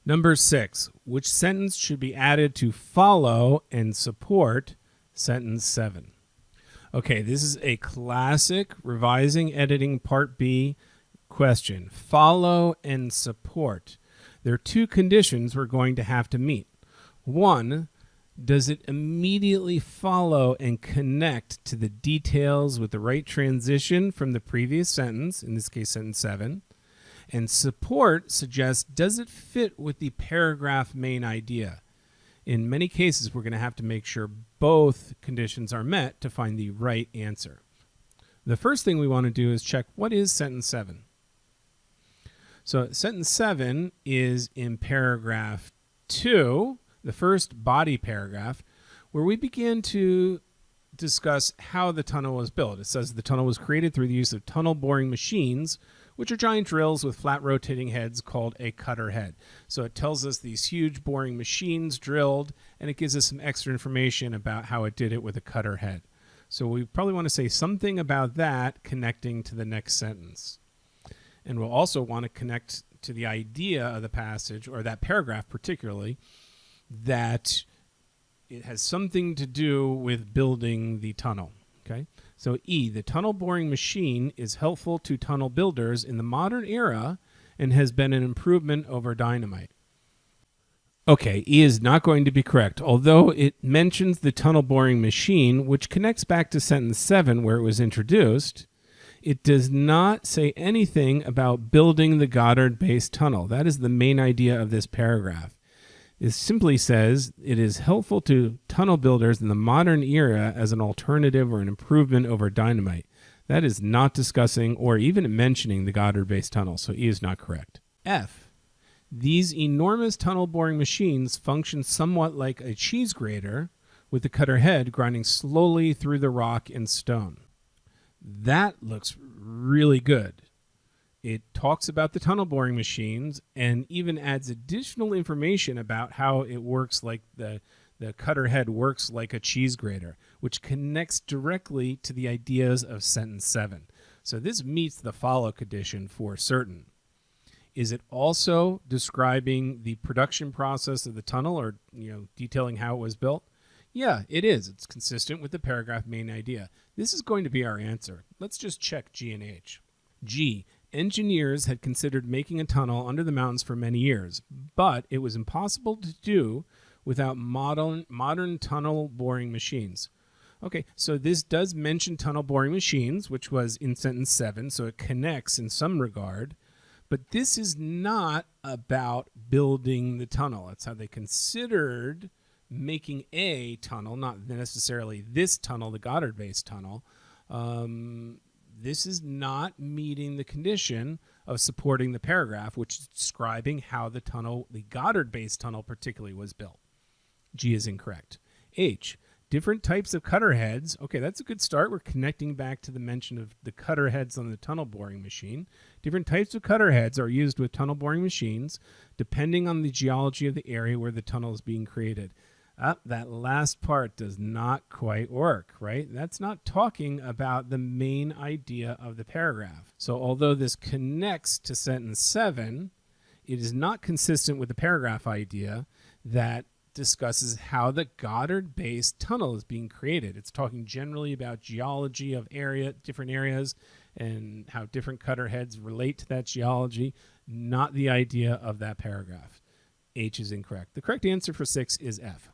Number 6, which sentence should be added to follow and support sentence 7? Okay, this is a classic revising editing part B question. Follow and support. There are two conditions we're going to have to meet. One, does it immediately follow and connect to the details with the right transition from the previous sentence, in this case sentence 7? And support suggests, does it fit with the paragraph main idea? In many cases, we're going to have to make sure both conditions are met to find the right answer. The first thing we want to do is check, what is sentence 7? So sentence 7 is in paragraph 2, the first body paragraph, where we begin to discuss how the tunnel was built. It says the tunnel was created through the use of tunnel boring machines, which are giant drills with flat rotating heads called a cutter head. So it tells us these huge boring machines drilled, and it gives us some extra information about how it did it with a cutter head. So we probably want to say something about that connecting to the next sentence. And we'll also want to connect to the idea of the passage, or that paragraph particularly, that it has something to do with building the tunnel. Okay? So E, the tunnel boring machine is helpful to tunnel builders in the modern era and has been an improvement over dynamite. Okay, E is not going to be correct, although it mentions the tunnel boring machine, which connects back to sentence 7 where it was introduced. It does not say anything about building the Goddard-based tunnel. That is the main idea of this paragraph. It simply says it is helpful to tunnel builders in the modern era as an alternative or an improvement over dynamite. That is not discussing or even mentioning the Goddard-based tunnel, so E is not correct. F, these enormous tunnel boring machines function somewhat like a cheese grater with the cutter head grinding slowly through the rock and stone. That looks really good. It talks about the tunnel boring machines and even adds additional information about how it works, like the cutter head works like a cheese grater, which connects directly to the ideas of sentence 7. So this meets the follow condition for certain. Is it also describing the production process of the tunnel, or detailing how it was built? Yeah, it is. It's consistent with the paragraph main idea. This is going to be our answer. Let's just check G and H. G, engineers had considered making a tunnel under the mountains for many years, but it was impossible to do without modern tunnel boring machines. Okay, so this does mention tunnel boring machines, which was in sentence 7, so it connects in some regard. But this is not about building the tunnel. That's how they considered making a tunnel, not necessarily this tunnel, the Goddard-based tunnel. This is not meeting the condition of supporting the paragraph, which is describing how the tunnel, the Goddard-based tunnel particularly, was built. G is incorrect. H, different types of cutter heads. Okay, that's a good start. We're connecting back to the mention of the cutter heads on the tunnel boring machine. Different types of cutter heads are used with tunnel boring machines, depending on the geology of the area where the tunnel is being created. That last part does not quite work, right? That's not talking about the main idea of the paragraph. So although this connects to sentence 7, it is not consistent with the paragraph idea that discusses how the Goddard-based tunnel is being created. It's talking generally about geology of different areas, and how different cutter heads relate to that geology, not the idea of that paragraph. H is incorrect. The correct answer for 6 is F.